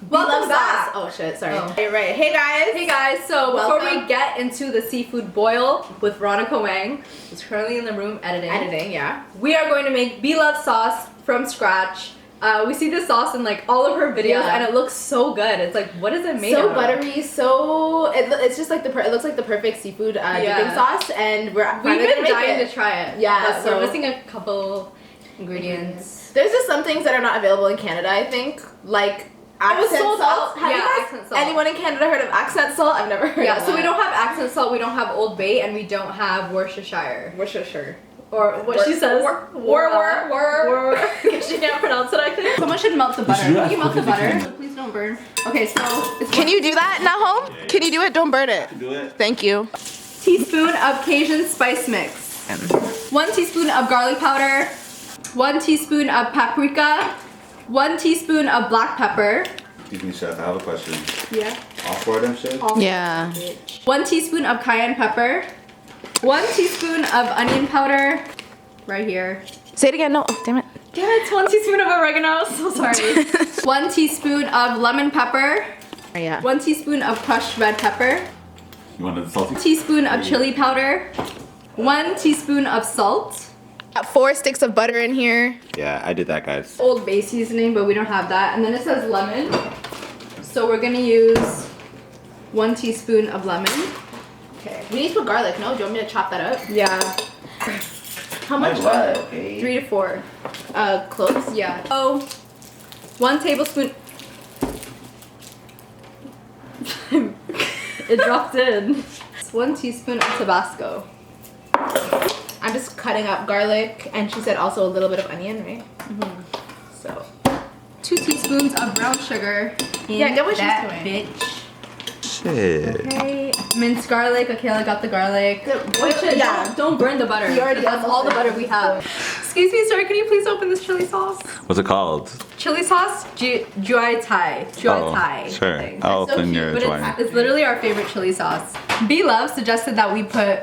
Welcome back. Oh shit, sorry. Oh. Right. Hey guys. Hey guys, so before Welcome. we get into the seafood boil with Veronica Wang, who's currently in the room editing, Yeah. we are going to make Blove sauce from scratch. We see this sauce in like all of her videos, and it looks so good. It's like, what is it made So of? buttery, so it's just like it looks like the perfect seafood dipping sauce, and We've been dying to try it. Yeah, but we're missing a couple ingredients. There's just some things that are not available in Canada, I think, like accent sold salt. out. Have Yeah, you guys, accent salt. anyone in Canada heard of accent salt? I've never heard of Yeah, that. so we don't have accent salt, we don't have Old Bay, and we don't have Worcestershire. Worcestershire. Or what she says. Because she can't pronounce it, I think. Someone should melt the butter. Can you melt the butter? Please don't burn. Okay, so Can you do that now, home? Can you do it? Don't burn it. Do it. Thank you. teaspoon of Cajun spice mix. 1 teaspoon of garlic powder. 1 teaspoon of paprika. 1 teaspoon of black pepper. Excuse me, chef. I have a question. Yeah. All 4 of them, chef? Yeah. 1 teaspoon of cayenne pepper. 1 teaspoon of onion powder. Right here. Say it again. No. Oh, damn it. Damn it, 1 teaspoon of oregano. So sorry. 1 teaspoon of lemon pepper. Yeah. 1 teaspoon of crushed red pepper. You want the salty? 1 teaspoon of chili powder. 1 teaspoon of salt. Got 4 sticks of butter in here. Yeah, I did that, guys. Old Bay seasoning, but we don't have that. And then it says lemon. So we're gonna use 1 teaspoon of lemon. Okay. We need to put garlic. No, do you want me to chop that up? Yeah. How much? 3 to 4. Cloves. Yeah. Oh, 1 tablespoon. It dropped in. 1 teaspoon of Tabasco. I'm just cutting up garlic, and she said also a little bit of onion, right? So. 2 teaspoons of brown sugar. Yeah, get what she's that doing. bitch. Shit. Okay, minced garlic. Okay, I got the garlic. Don't burn the butter. You already That's all the butter we have. Excuse me, sir. Can you please open this chili sauce? What's it called? Chili sauce, Juai Thai. I Sure. think. I'll so open cute, your But joint. it's literally our favorite chili sauce. Blove suggested that we put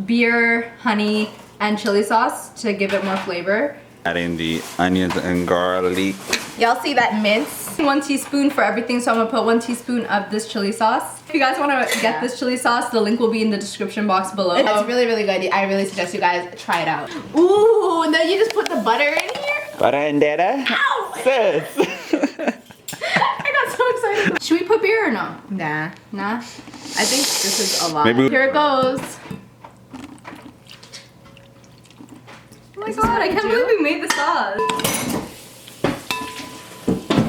beer, honey, and chili sauce to give it more flavor. Adding the onions and garlic. Y'all see that mince? 1 teaspoon for everything, so I'm gonna put 1 teaspoon of this chili sauce. If you guys wanna get this chili sauce, the link will be in the description box below. It's really, really good. I really suggest you guys try it out. Ooh, and then you just put the butter in here. Butter and data. Ow! Sis. I got so excited. Should we put beer or no? Nah. Nah? I think this is a lot. Maybe. Here it goes. Oh my god, I can't believe we made the sauce.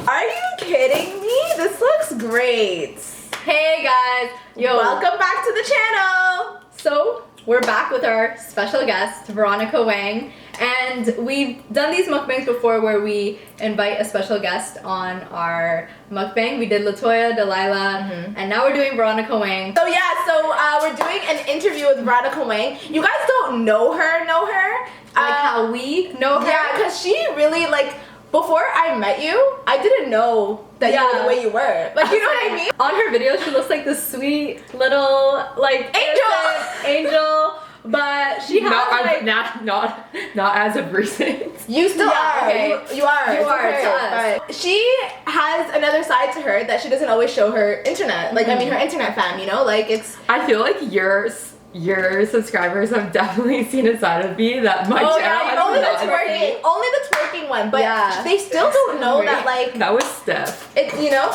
Are you kidding me? This looks great. Hey guys, Welcome back to the channel. So we're back with our special guest, Veronica Wang, and we've done these mukbangs before where we invite a special guest on our mukbang. We did Latoya, Delilah, and now we're doing Veronica Wang. So yeah, we're doing an interview with Veronica Wang. You guys don't know her. Like how we know her. Yeah, because she really, like, before I met you, I didn't know that you were the way you were. Like, you know what I mean? On her video, she looks like this sweet little, like, angel, but she has, not as of recent. You still are. okay. You are. You It's are okay, to us. but she has another side to her that she doesn't always show her internet. Like, I mean, her internet fam, you know? Like, it's... I feel like your subscribers have definitely seen a side of me that my channel has only the not twerking. Only the twerking one. But they still don't know that, like... That was Steph. You know,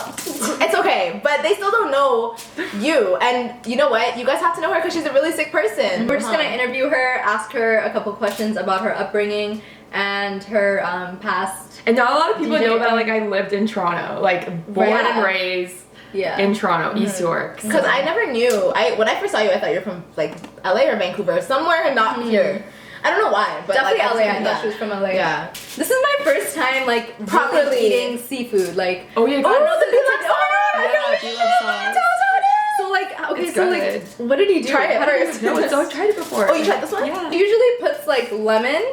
it's okay, but they still don't know you, and you know what? You guys have to know her because she's a really sick person. we're just gonna interview her, ask her a couple questions about her upbringing and her past. And not a lot of people DJ know that, like, I lived in Toronto, like, born and raised in Toronto, East York. Because I never knew. When I first saw you, I thought you were from like LA or Vancouver, somewhere not here. I don't know why, but Definitely like, LA. I thought she was from LA. Yeah. This is my first time like Properly really eating seafood. Like Oh yeah, Oh, the deluxe sauce! Yeah, deluxe sauce. Tell us how it is. so like okay, It's so good. like what did he do? Try it How did he first. do No, this? I've tried it before. Oh, you tried this one? Yeah. She usually puts like lemon,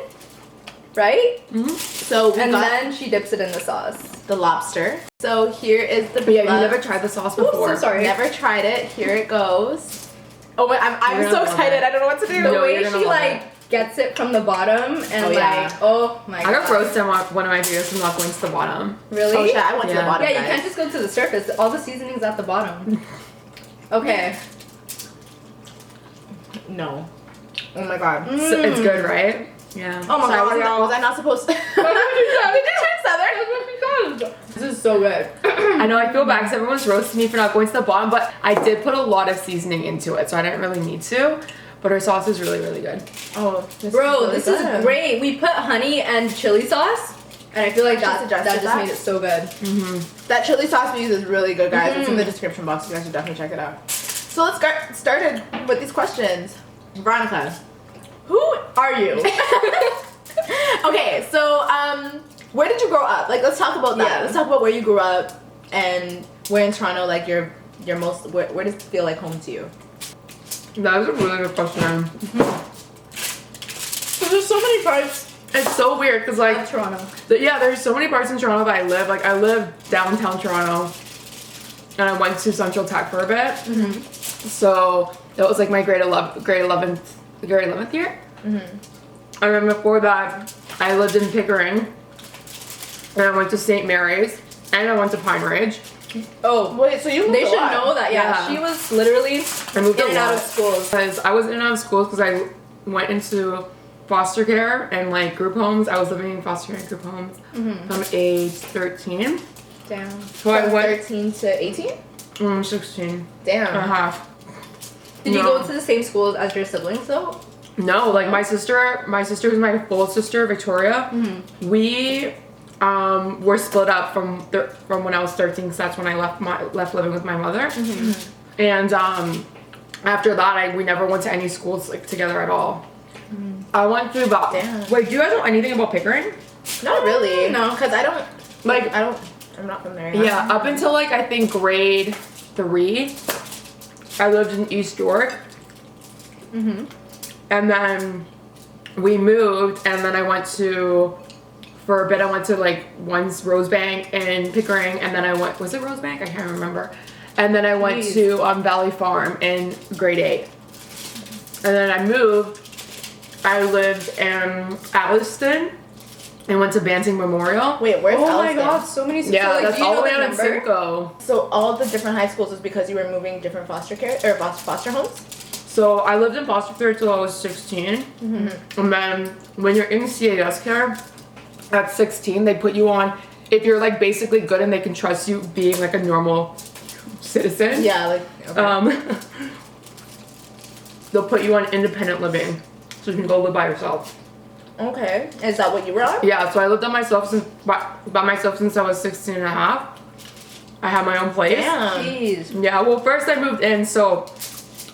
right? So we And got then she dips it in the sauce. the lobster. So here is the. Yeah, you never tried the sauce before. so sorry. Never tried it. Here it goes. Oh my! I'm You're so gonna love excited. it. I don't know what to do. The No, way you're gonna she love like gets it from the bottom and Oh, yeah. oh my god. I got roasted on one of my videos from not going to the bottom. Really? Oh shit, I went to the Yeah. bottom. Yeah, you guys. can't just go to the surface. All the seasoning's at the bottom. Okay. No. Oh my god. So it's good, right? Yeah. Oh my Sorry, god, y'all. was I not supposed to? Did you turn southern? This is so good. I know I feel bad because everyone's roasting me for not going to the bottom, but I did put a lot of seasoning into it, so I didn't really need to. But her sauce is really, really good. Oh, Bro, this is great. We put honey and chili sauce, and I feel like Just that adjusted just that? made it so good. That chili sauce we use is really good, guys. It's in the description box. You guys should definitely check it out. So let's get started with these questions. Veronica, who are you? Okay, so where did you grow up? Like, let's talk about that. Yeah. Let's talk about where you grew up and where in Toronto, like your most. Where does it feel like home to you? That was a really good question. Because there's so many parts It's so weird because like Of Toronto. yeah, there's so many parts in Toronto that I live. Like I live downtown Toronto, and I went to Central Tech for a bit. So that was like my grade 11th year. And then before that, I lived in Pickering, and I went to St. Mary's, and I went to Pine Ridge. Oh, Wait, so you they moved a should lot. know that. Yeah, Yeah. she was literally I moved in a and out lot. of schools. Because I was in and out of schools because I went into foster care and like group homes. I was living in foster care and group homes from age 13. Damn. So I From went 13 to 18? 16 Damn. and a half. Did you No. go to the same schools as your siblings though? No, like my sister was my full sister, Victoria. We were split up from when I was 13 because that's when I left living with my mother. And after that, we never went to any schools like together at all. I went through about. Damn. Wait, do you guys know anything about Pickering? Not really. No. Because I don't. Like, I'm not from there. yeah, up until like I think grade 3, I lived in East York. And then we moved, and then I went to, for a bit, I went to like once Rosebank and Pickering, and then I went, was it Rosebank? I can't remember. And then I went Jeez. to Valley Farm in grade 8. And then I moved, I lived in Alliston, and went to Banting Memorial. Wait, where's Oh my Alliston? god, so many schools. Yeah, so, like, that's do you all know the way the out in number? Simcoe. So all the different high schools is because you were moving different foster care or foster homes? So I lived in foster care till I was 16. And then when you're in CAS care at 16, they put you on, if you're like basically good and they can trust you being like a normal citizen. Yeah, like okay. They'll put you on independent living. So you can go live by yourself. Okay. Is that what you were on? Yeah, so I lived by myself since I was 16 and a half. I had my own place. Damn. Jeez. Yeah, well, first I moved in, so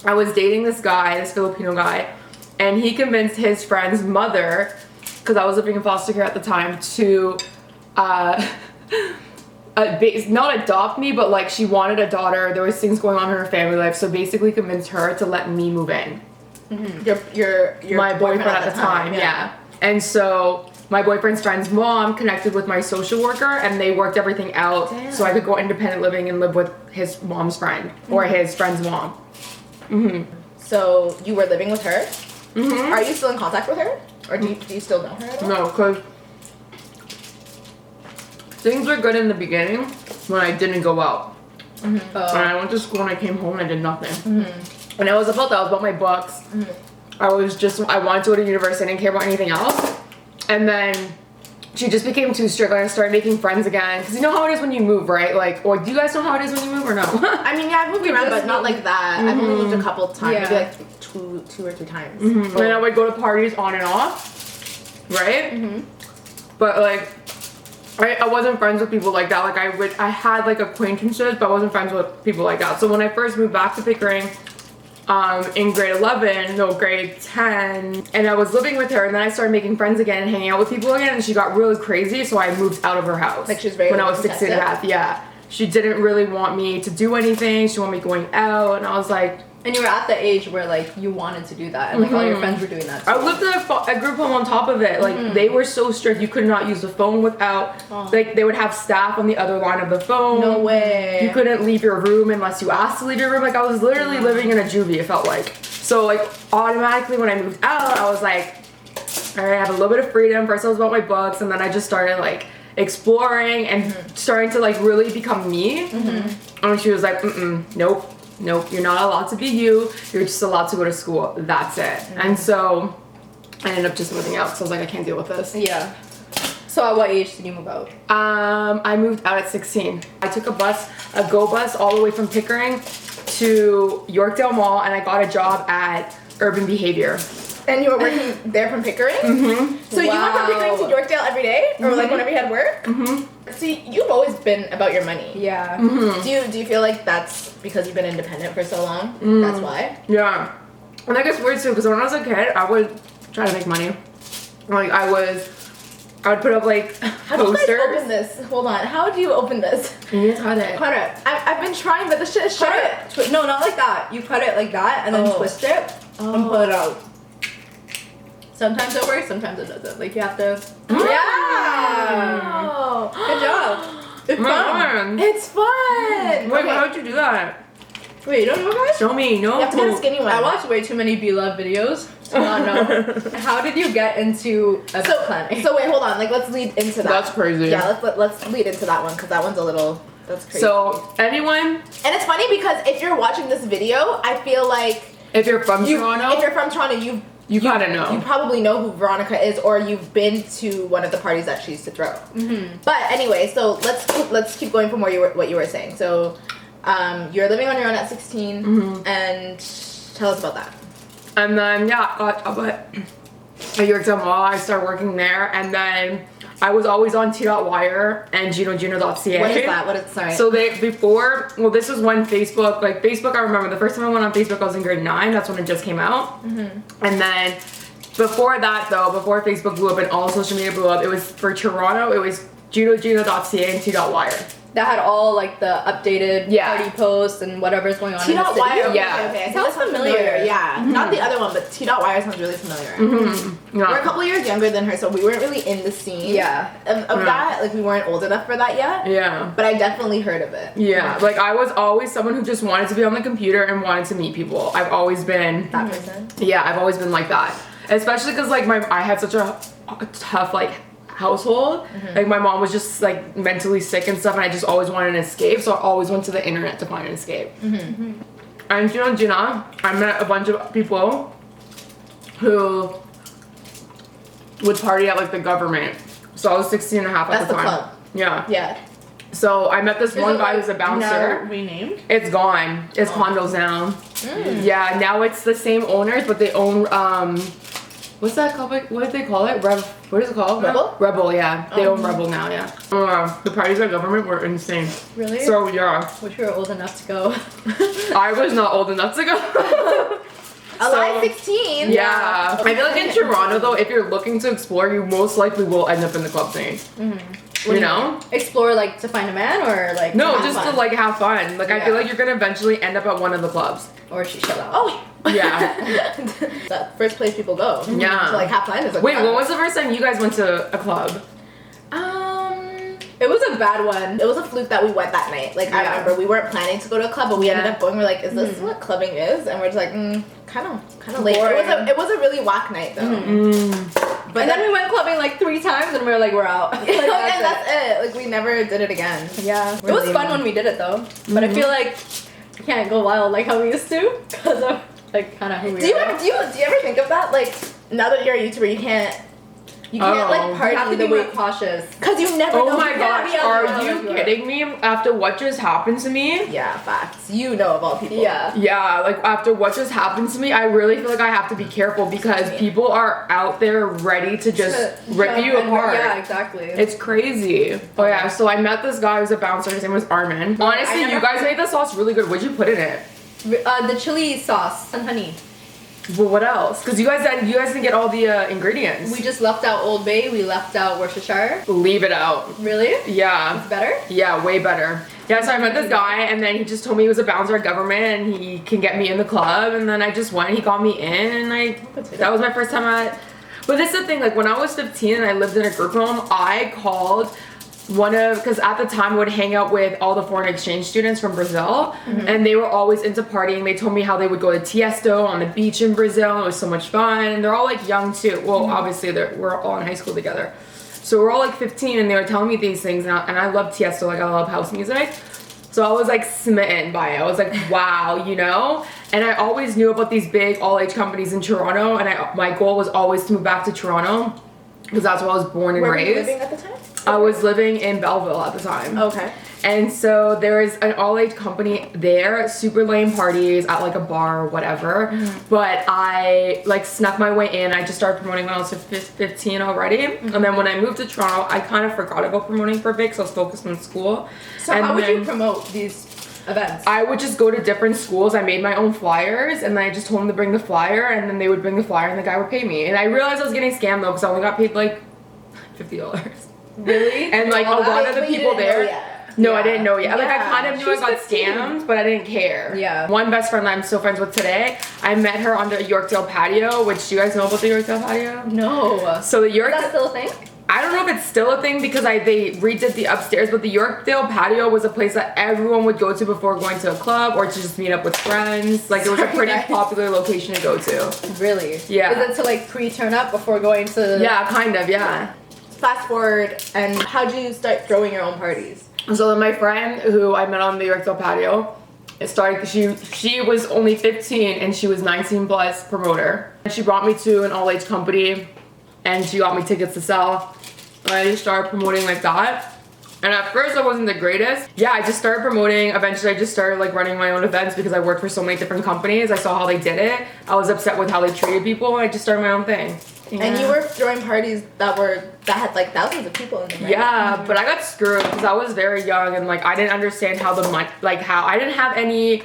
I was dating this Filipino guy, and he convinced his friend's mother, because I was living in foster care at the time, to not adopt me, but like she wanted a daughter. There was things going on in her family life, so basically convinced her to let me move in. Your My boyfriend at the time, yeah. And so my boyfriend's friend's mom connected with my social worker, and they worked everything out so I could go independent living and live with his mom's friend or his friend's mom. So you were living with her? Are you still in contact with her? Or do you still know her at all? No, because things were good in the beginning when I didn't go out. When I went to school and I came home and I did nothing. And it was about that. It was about my books. I wanted to go to university. I didn't care about anything else. And then she just became too strict. Like I started making friends again. Because you know how it is when you move, right? Like, or do you guys know how it is when you move or no? I mean, yeah, I've moved around, but not like that. I've only moved a couple times, Yeah. maybe like two or three times. And then I would go to parties on and off, right? But like, I wasn't friends with people like that. Like I had like acquaintances, but I wasn't friends with people like that. So when I first moved back to Pickering, in grade 10, and I was living with her, and then I started making friends again and hanging out with people again, and she got really crazy, so I moved out of her house. Like, she was very when I was 16 and a protective. half, yeah. She didn't really want me to do anything. She wanted me going out, and I was like, And you were at the age where like you wanted to do that, and like all your friends were doing that too. I lived in a group home on top of it. Like they were so strict, you could not use the phone without. Like they would have staff on the other line of the phone. No way. You couldn't leave your room unless you asked to leave your room. Like I was literally living in a juvie. It felt like so. Like automatically when I moved out, I was like, all right, I have a little bit of freedom. First I was about my books, and then I just started like exploring and starting to like really become me. And she was like, nope, you're not allowed to be you. You're just allowed to go to school. That's it. And so I ended up just moving out because I was like, I can't deal with this. Yeah. So at what age did you move out? I moved out at 16. I took a go bus all the way from Pickering to Yorkdale Mall, and I got a job at Urban Behavior. And you were working there from Pickering? So you went from Pickering to Yorkdale every day? Or like whenever you had work? See, you've always been about your money. Yeah. Do you feel like that's because you've been independent for so long? That's why? Yeah. And that gets weird too, because when I was a kid, I would try to make money. Like I would put up like How do you guys open this? Hold on. How do you open this? You need to cut it. Cut it. I've been trying, but the shit is Cut short. it. No, not like that. You cut it like that and then twist it and pull it out. Sometimes it works, sometimes it doesn't. Like you have to. Yeah. Good job. It's fun. It's fun. Wait, how'd you do that? Wait, you don't know guys? Show me. No. You have to get a skinny one. I watched way too many Blove videos to not know. How did you get into event planning? So wait, hold on. Like let's lead into that. That's crazy. Yeah, let's lead into that one because that one's a little. That's crazy. So anyone, and it's funny because if you're watching this video, I feel like if you're from Toronto, if you're from Toronto, you gotta know. You probably know who Veronica is, or you've been to one of the parties that she used to throw. But anyway, so let's keep going from what you were saying. So, you're living on your own at 16, and tell us about that. And then yeah, got at Yorkdale Mall. I started working there, and then I was always on T.Wire and GinoGino.ca. What is that? Sorry. So this was when Facebook, I remember the first time I went on Facebook, I was in grade 9. That's when it just came out. And then before that though, before Facebook blew up and all social media blew up, it was for Toronto, it was GinoGino.ca and T.Wire. That had all like the updated party posts and whatever's going on in the city. T.Wire. Yeah. Okay. Sounds familiar. Yeah. Not the other one, but T.Wire sounds really familiar. Yeah. We're a couple years younger than her, so we weren't really in the scene. Yeah. Of that, like we weren't old enough for that yet. Yeah. But I definitely heard of it. Yeah. Like I was always someone who just wanted to be on the computer and wanted to meet people. I've always been That person. Yeah, I've always been like that. Especially because like I had such a tough like household. Like my mom was just like mentally sick and stuff, and I just always wanted an escape, so I always went to the internet to find an escape. And Gina, I met a bunch of people who would party at like the government. So I was 16 and a half at That's the time. club. Yeah. Yeah. So I met this one guy who's a bouncer. Now renamed? It's gone. It's condos now. Yeah, now it's the same owners, but they own what's that called? What did they call it? What is it called? Rebel? Rebel, yeah. They own Rebel now, yeah. The parties at government were insane. Really? So yeah. Wish we were old enough to go. I was not old enough to go. Alive 16. Yeah. I feel like in Toronto though, if you're looking to explore, you most likely will end up in the club scene. You know? Explore like to find a man or like No, have just fun? to like have fun. Like I feel Yeah. like you're gonna eventually end up at one of the clubs. Or she shut out. Oh. Yeah. That first place people go. Yeah. To like have fun is a Wait, club. when was the first time you guys went to a club? It was a bad one. It was a fluke that we went that night. Like I Yeah. remember we weren't planning to go to a club, but we ended Yeah. up going. We're like, is this what clubbing is? And we're just like, kind of late. Boring. It was a really whack night though. But And then we went clubbing like 3 times and we were like, we're out. Like, and that's it. Like we never did it again. Yeah. It was fun when we did it though. But I feel like we can't go wild like how we used to because of like kind of who we Do you are. ever think of that? Like now that you're a YouTuber, you can't like party You have to the be way more cautious. because you never know. Oh my You can't gosh, be out are there. you kidding me? After what just happened to me? Yeah, facts. You know of all people. Yeah. Yeah, like after what just happened to me, I really feel like I have to be careful because people are out there ready to just rip you apart. Yeah, exactly. It's crazy. Oh yeah, so I met this guy who's a bouncer. His name was Armin. Honestly, you guys made the sauce really good. What'd you put in it? The chili sauce and honey. Well, what else? Because you guys didn't get all the ingredients. We just left out Old Bay. We left out Worcestershire. Leave it out. Really? Yeah. It's better? Yeah, way better. Yeah, so I met this guy, and then he just told me he was a bouncer at government, and he can get me in the club, and then I just went, he got me in, and that was my first time at, but this is the thing, like when I was 15 and I lived in a group home, I called because at the time I would hang out with all the foreign exchange students from Brazil, and they were always into partying. They told me how they would go to Tiesto on the beach in Brazil. It was so much fun, and they're all like young too. Well, obviously we're all in high school together, so we're all like 15, and they were telling me these things, and I love Tiesto, like I love house music. So I was like smitten by it. I was like, wow, you know? And I always knew about these big all-age companies in Toronto, and my goal was always to move back to Toronto because that's where I was born and Where raised. were you living at the time? I was living in Belleville at the time. Okay. And so there was an all-age company there, super lame parties at like a bar or whatever. But I like snuck my way in. I just started promoting when I was 15 already. And then when I moved to Toronto, I kind of forgot about promoting for a bit because I was focused on school. So and how would you then promote these events? I would just go to different schools. I made my own flyers, and then I just told them to bring the flyer, and then they would bring the flyer, and the guy would pay me. And I realized I was getting scammed though because I only got paid like $50. Really? And like a lot of the people there. No, I didn't know yet. Like I Yeah. kind of knew I got scammed, but I didn't care. Yeah. One best friend that I'm still friends with today, I met her on the Yorkdale patio, which do you guys know about the Yorkdale patio? No. So the Is York that still a thing? I don't know if it's still a thing because they redid the upstairs, but the Yorkdale patio was a place that everyone would go to before going to a club or to just meet up with friends. Like it was a pretty popular location to go to. Really? Yeah. Is it to like pre-turn up before going to? Yeah, kind of, yeah. Fast forward, and how'd you start throwing your own parties? So then my friend who I met on the Yorkdale patio, she was only 15 and she was 19 plus promoter. And she brought me to an all-age company and she got me tickets to sell. And I just started promoting like that. And at first I wasn't the greatest. Yeah, I just started promoting. Eventually I just started like running my own events because I worked for so many different companies. I saw how they did it. I was upset with how they treated people. I just started my own thing. And you were throwing parties that had like thousands of people in them, right? Yeah, but I got screwed because I was very young and like I didn't understand how the money, like how I didn't have any,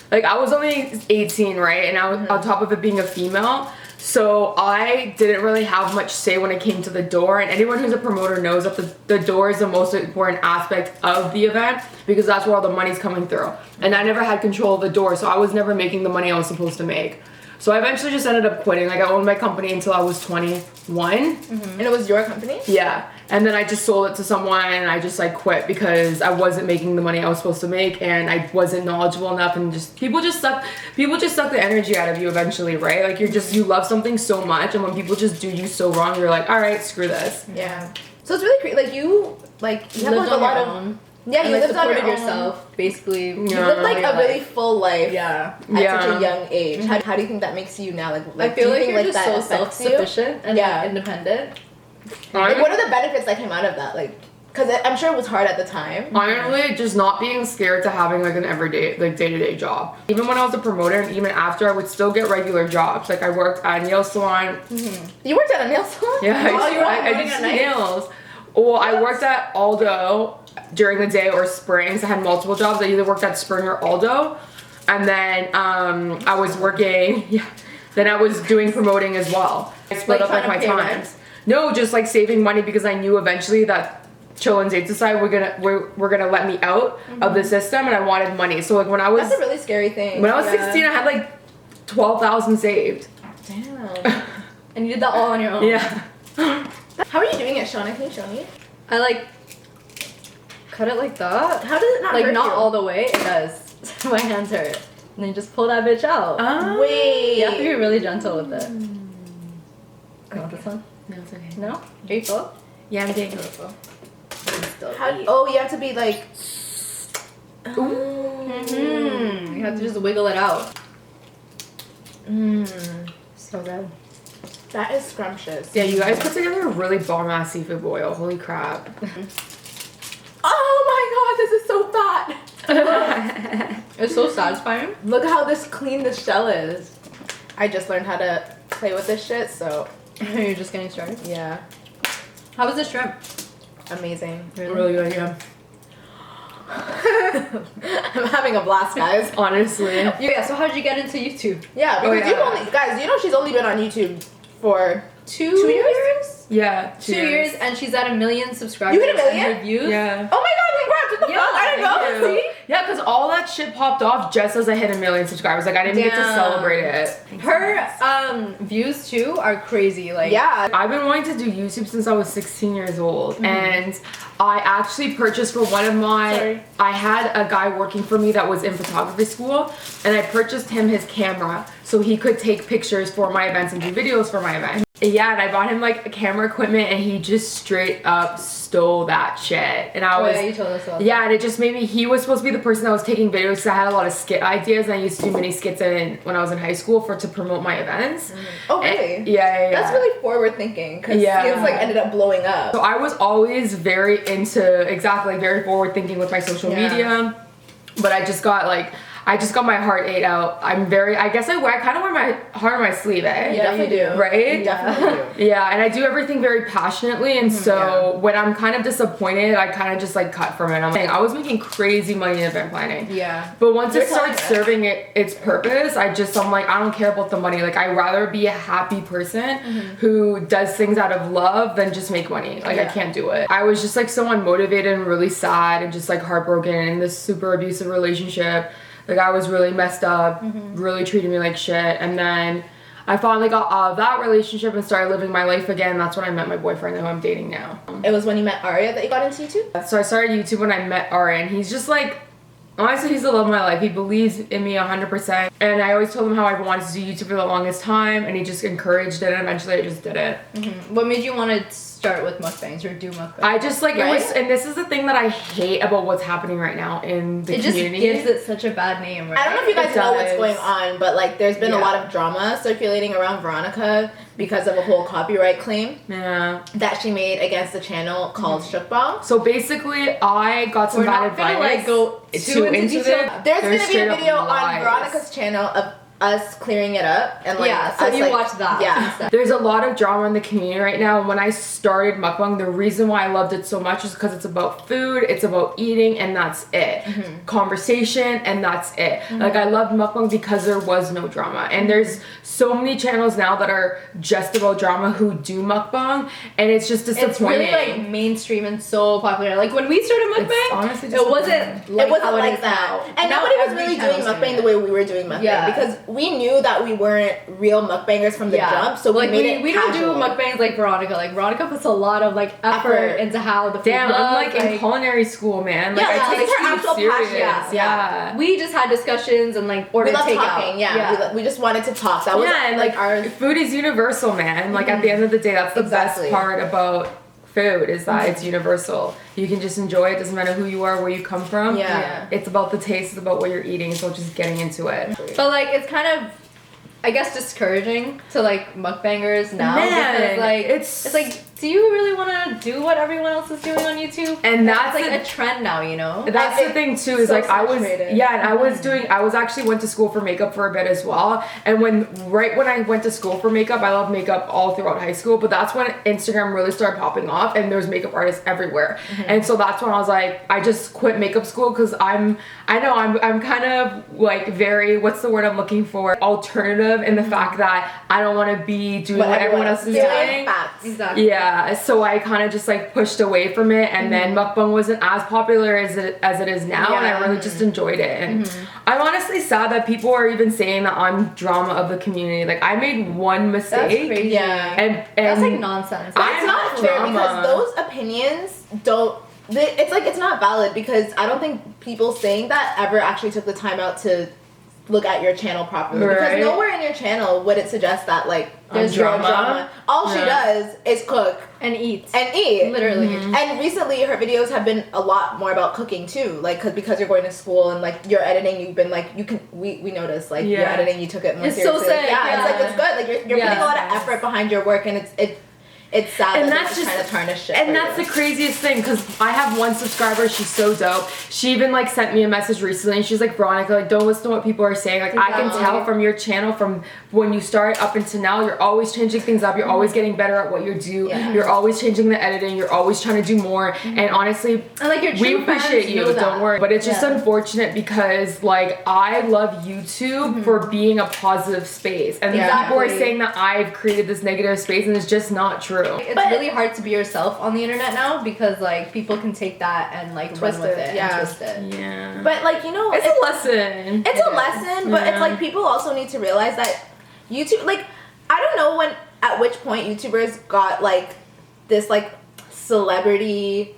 like I was only 18, right? And I was on top of it being a female. So I didn't really have much say when it came to the door, and anyone who's a promoter knows that the door is the most important aspect of the event because that's where all the money's coming through. And I never had control of the door, so I was never making the money I was supposed to make. So I eventually just ended up quitting. Like I owned my company until I was 21. And it was your company? Yeah. And then I just sold it to someone and I just like quit because I wasn't making the money I was supposed to make and I wasn't knowledgeable enough, and just people just suck the energy out of you eventually, right? Like you love something so much, and when people just do you so wrong, you're like, all right, screw this. Yeah. So it's really crazy. You have lived like a on lot your of own. Yeah, And you like lived on your supported own. yourself, basically. You lived like a really full life. Yeah. At such a young age. How do you think that makes you now? I feel do you like think, you're just that so affects you? self-sufficient and Yeah. like, independent. Like, what are the benefits that came out of that? Like, because I'm sure it was hard at the time. Honestly, just not being scared to having like an everyday, like day-to-day job. Even when I was a promoter and even after, I would still get regular jobs. Like I worked at a nail salon. You worked at a nail salon? Yeah, Oh, you were I working did at night? nails. Well, I worked at Aldo during the day or spring, so I had multiple jobs. I either worked at Spring or Aldo. And then I was working, then I was doing promoting as well. I split Like up like trying my to pay rent? times. No, just like saving money because I knew eventually that Children's Aid Society were gonna let me out of the system, and I wanted money. So like when I was That's a really scary thing. when I was 16, I had like 12,000 saved. Damn. And you did that all on your own. Yeah. How are you doing it, Shauna? Can you show me? I like cut it like that. How does it not Like hurt not you? all the way. It does. My hands hurt. And then you just pull that bitch out. Wait. You have to be really gentle with it. You want this one? No, it's okay. No? Are you full? Yeah, I'm getting Beautiful. You have to be like. You have to just wiggle it out. So good. That is scrumptious. Yeah, you guys put together a really bomb-ass seafood boil. Holy crap. Oh my god, this is so fat. It's so satisfying. Look how clean this shell is. I just learned how to play with this shit, so You're just getting started. yeah. How was the shrimp? Amazing. Really good, yeah. I'm having a blast, guys. Honestly. Yeah, so how did you get into YouTube? Yeah, because yeah. you've only, guys, you know she's only been on YouTube for 2 years? Yeah, 2 years, and she's at 1 million subscribers. You hit 1 million? and her views. Yeah. Oh my god, congrats! What the fuck? I didn't know. thank you. See? yeah, because all that shit popped off just as I hit 1 million subscribers. Like I didn't get to Damn. celebrate it. Her views too are crazy. Like Yeah. I've been wanting to do YouTube since I was 16 years old, and I actually purchased for one of my. Sorry. I had a guy working for me that was in photography school, and I purchased him his camera so he could take pictures for my events and do videos for my event. Yeah, and I bought him like camera equipment, and he just straight up stole that shit. And I was, yeah, you told us all. yeah, and it just made me. He was supposed to be the person that was taking videos because I had a lot of skit ideas, and I used to do mini skits when I was in high school to promote my events. Oh, And- really? yeah. That's really forward thinking because Yeah. skits like ended up blowing up. So I was always very very forward thinking with my social Yeah. media, but I just got my heart ate out. I guess I kind of wear my heart on my sleeve, eh? You definitely do. Right? You definitely do. Yeah, and I do everything very passionately, and so when I'm kind of disappointed, I kind of just like cut from it. I'm like, I was making crazy money in event planning. Yeah. But once You're it starts telling us. serving its purpose, I'm like, I don't care about the money. Like, I'd rather be a happy person who does things out of love than just make money. Like, I Yeah. can't do it. I was just like so unmotivated and really sad and just like heartbroken in this super abusive relationship. Like, I was really messed up, really treated me like shit. And then I finally got out of that relationship and started living my life again. That's when I met my boyfriend who I'm dating now. It was when you met Arya that you got into YouTube? So I started YouTube when I met Ari, and he's just like, honestly, he's the love of my life. He believes in me 100%. And I always told him how I wanted to do YouTube for the longest time, and he just encouraged it, and eventually I just did it. What made you want to start with mukbangs or do mukbangs? I just like, it Right? was, and this is the thing that I hate about what's happening right now in the It just community. gives it such a bad name, right? I don't know if you guys It know what's does. going on, but like there's been a Yeah. lot of drama circulating around Veronica because of a whole copyright claim Yeah. that she made against the channel called Shobigdaddy. So basically, I got some We're bad not advice. gonna like go too into detail. it. There's gonna be straight a up video on lies. Veronica's channel of us clearing it up and like Yeah, so us, you like, watch that Yeah. instead. There's a lot of drama in the community right now. And when I started Mukbang, the reason why I loved it so much is because it's about food, it's about eating, and that's it. Conversation, and that's it. Like, I loved Mukbang because there was no drama. And there's so many channels now that are just about drama who do Mukbang, and it's just It's disappointing. really like mainstream and so popular. Like when we started mukbang, honestly it wasn't disappointing. like It wasn't how it like is that. now. And Now nobody was every really doing channel's mukbang doing the way we were doing mukbang Yeah. because we knew that we weren't real mukbangers from the jump, so we like made it we don't do casual. mukbangs like Veronica. Like Veronica puts a lot of like effort into how the food Damn, I'm like looks, in culinary school, man. Like, Yeah, I take it's her food actual serious. passion. Yeah. we just had discussions and like We ordered love takeout. talking, yeah. We just wanted to talk. That was Yeah, and like our food is universal, man. Like, at the end of the day, that's the Exactly. best part about food is that it's universal. You can just enjoy it. Doesn't matter who you are, where you come from. Yeah. It's about the taste. It's about what you're eating. It's about just getting into it. But like it's kind of, I guess, discouraging to like mukbangers now Man, because like it's- it's like, do you really want to do what everyone else is doing on YouTube? And that's like the- a trend now, you know. That's And the thing too, is so like I was, saturated. yeah, and I was actually went to school for makeup for a bit as well. And right when I went to school for makeup, I loved makeup all throughout high school, but that's when Instagram really started popping off and there was makeup artists everywhere. And so that's when I was like, I just quit makeup school because I'm kind of like very, what's the word I'm looking for? Alternative in the fact that I don't want to be doing what everyone else is doing. Facts. Exactly. Yeah, so I kind of just like pushed away from it, and then Mukbang wasn't as popular as it is now, and I really just enjoyed it. And I'm honestly sad that people are even saying that I'm drama of the community. Like, I made one mistake. That's crazy. Yeah. And That's like nonsense. But it's I'm not fair drama. because those opinions don't. It's like it's not valid because I don't think people saying that ever actually took the time out to look at your channel properly. Right. Because nowhere in your channel would it suggest that like there's real drama. All she does is cook and eat. and eat. Literally. And recently, her videos have been a lot more about cooking too, like because you're going to school and like your editing. You've been like we noticed like your Yeah. editing. You took it more It's so seriously. sick, Yeah, it's like yeah. it's good. Like you're putting a lot of Yes. effort behind your work, and it's sad And that that's they're just trying to tarnish shit. and for that's you. the craziest thing, because I have one subscriber, she's so dope. She even like sent me a message recently and she's like, Veronica, like, don't listen to what people are saying. Like, I can Exactly. tell from your channel, from when you start up until now, you're always changing things up, you're always getting better at what you do, Yeah. you're always changing the editing, you're always trying to do more. And honestly, And like your we true appreciate fans you, know that. don't worry. But it's just Yeah. unfortunate because like I love YouTube for being a positive space, and Yeah. people are Exactly. saying that I've created this negative space, and it's just not true. true. It's But- really hard to be yourself on the internet now because like people can take that and like Twist run with it, it yeah. and twist it. Yeah. But like, you know, it's a lesson. It's a lesson, but it's Yeah. like people also need to realize that YouTube, like, I don't know at which point YouTubers got like this like celebrity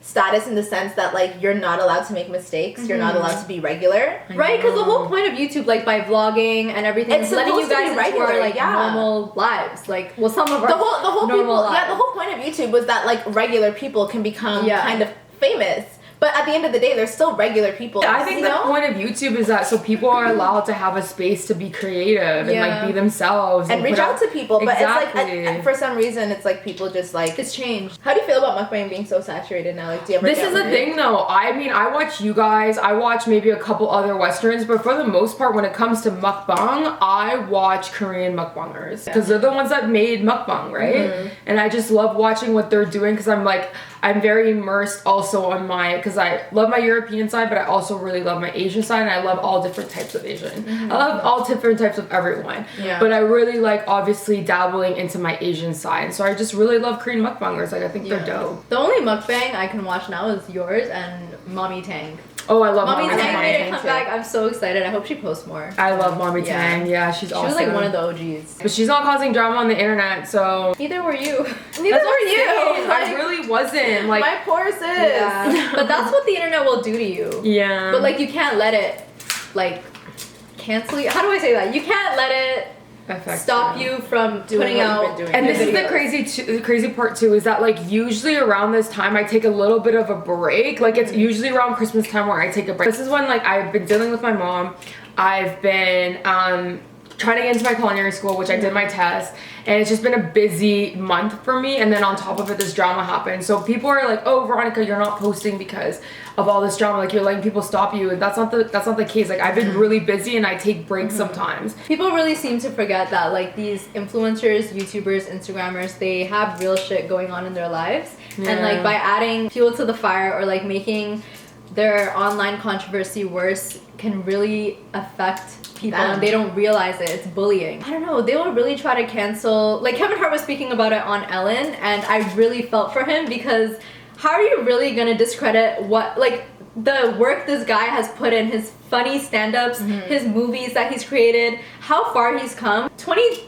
status in the sense that like you're not allowed to make mistakes, you're not allowed to be regular. Right, because the whole point of YouTube, like by vlogging and everything, It's is letting you supposed to be guys into regular, our like yeah. normal lives. Like, well, some of our The whole normal people, lives. yeah, the whole point of YouTube was that like regular people can become Yeah. kind of famous. But at the end of the day, they're still regular people. I think you the know? point of YouTube is that so people are allowed to have a space to be creative and like Yeah. be themselves and reach put out to people. But Exactly. it's like for some reason, it's like people just like. It's changed. How do you feel about mukbang being so saturated now? Like, do you ever? This get is the worried? thing though. I mean, I watch you guys. I watch maybe a couple other westerns, but for the most part, when it comes to mukbang, I watch Korean mukbangers because they're the ones that made mukbang, right? And I just love watching what they're doing because I'm very immersed also on because I love my European side, but I also really love my Asian side, and I love all different types of Asian. I love all different types of everyone. Yeah. But I really like obviously dabbling into my Asian side, so I just really love Korean mukbangers. Like I think they're dope. The only mukbang I can watch now is yours and Mommy Tang. Oh, I love Mommy Mommy Tang Tang made Tang. a comeback. I'm so excited. I hope she posts more. I love Mommy Yeah. Tang. Yeah, she's She awesome. was like one of the OGs. But she's not causing drama on the internet, so Neither were you. Neither That's were what I'm you. saying. Like, I really wasn't like. my poor sis. Yeah. But that's what the internet will do to you. Yeah. But like you can't let it like cancel you. How do I say that? You can't let it Affect stop you from Doing putting what you've out been doing. And this is the videos. crazy part too, is that like usually around this time I take a little bit of a break. Like it's usually around Christmas time where I take a break. This is when like I've been dealing with my mom. I've been trying to get into my culinary school, which I did my test, and it's just been a busy month for me. And then on top of it, this drama happened. So people are like, "Oh, Veronica, you're not posting because of all this drama. Like you're letting people stop you." And that's not the case. Like I've been really busy and I take breaks sometimes. People really seem to forget that like these influencers, YouTubers, Instagrammers, they have real shit going on in their lives. And Yeah. like by adding fuel to the fire or like making their online controversy worse can really affect people Them. and they don't realize it. It's bullying. I don't know. They will really try to cancel. Like Kevin Hart was speaking about it on Ellen, and I really felt for him because how are you really gonna discredit what like the work this guy has put in, his funny stand-ups, his movies that he's created, how far he's come.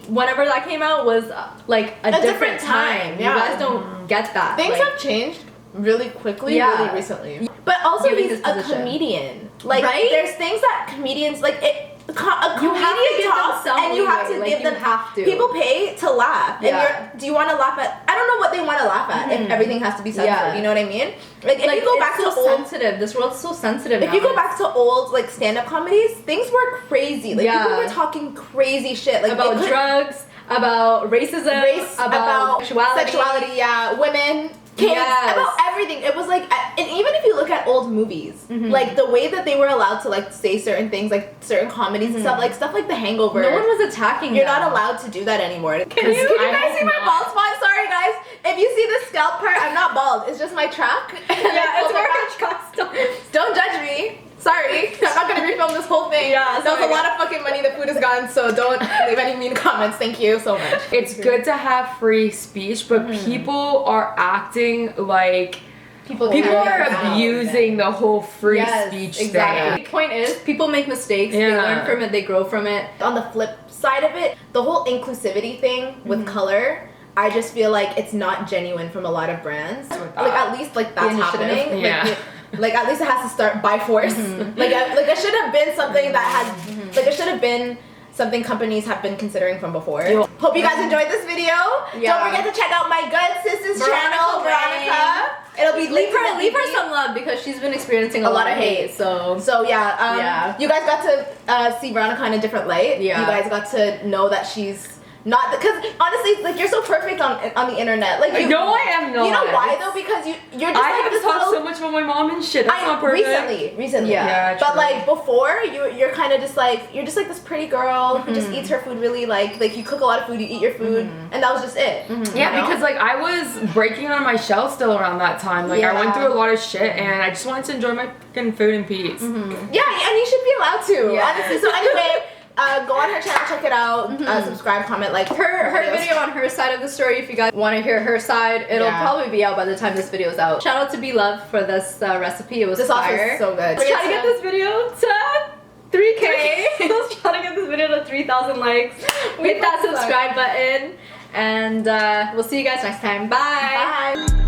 Whenever that came out was like a different time. yeah. You guys don't get that. Things like, have changed really quickly, Yeah. really recently. But also, Given he's his a position. comedian. Like, Right? there's things that comedians like. A comedian You have to give them talks, some and you have to leeway, like, give you them. have to. People pay to laugh, Yeah. and do you want to laugh at? I don't know what they want to laugh at. If everything has to be censored, Yeah. you know what I mean? Like, if like, you go it's back so to old. sensitive. This world's so sensitive. If now. you go back to old like stand-up comedies, things were crazy. Like Yeah. people were talking crazy shit, like about they could- drugs, about racism, race, about sexuality. yeah, women, kids, Yes. about everything. It was like, and even if you look at old movies, Mm-hmm. like the way that they were allowed to like say certain things, like certain comedies and stuff like The Hangover. No one was attacking You're them. not allowed to do that anymore. Can Because you I guys hope see my not. bald spot? Sorry guys. If you see the scalp part, I'm not bald. It's just my track. Yeah, it's more more custom. Don't judge me. Sorry, I'm not gonna refilm this whole thing. Yeah, that was a sorry. lot of fucking money the food is gone, so don't leave any mean comments. Thank you so much. It's good to have free speech, but people are acting like people are abusing the whole free Yes, speech exactly. thing. The point is, people make mistakes. They Yeah. learn from it. They grow from it. On the flip side of it, the whole inclusivity thing with color, I just feel like it's not genuine from a lot of brands. With Like that. at least like that's initiative. happening. Yeah. Like at least it has to start by force. Like it should have been something that had like it should have been something companies have been considering from before. Hope you guys enjoyed this video. Yeah. Don't forget to check out my good sister's Veronica channel, Wang. Veronica. It'll be Leave linked in her, the leave her DP. some love because she's been experiencing a lot of hate. So So yeah, Yeah. you guys got to see Veronica in a different light. Yeah. You guys got to know that she's not, because honestly, like you're so perfect on the internet. Like you, No, I am not. You know why though? Because you're just I like have this talked little. so much about my mom and shit. That's not perfect. Recently, Yeah. Yeah, but true. like before, you're kind of just like you're just like this pretty girl who just eats her food really like you cook a lot of food, you eat your food, and that was just it. Yeah, You know? because like I was breaking on my shell still around that time. Like I went Yeah. through a lot of shit, and I just wanted to enjoy my fucking food in peace. Yeah, and you should be allowed to, Yeah. honestly. So anyway, Go on her channel, check it out. Subscribe, comment, like her video on her side of the story. If you guys want to hear her side, it'll probably be out by the time this video is out. Shout out to Blove for this recipe. It was this sauce fire. is so good. Let's try to get this video to 3K. Let's try to get this video to 3,000 likes. Hit that subscribe button, and we'll see you guys next time. Bye. Bye.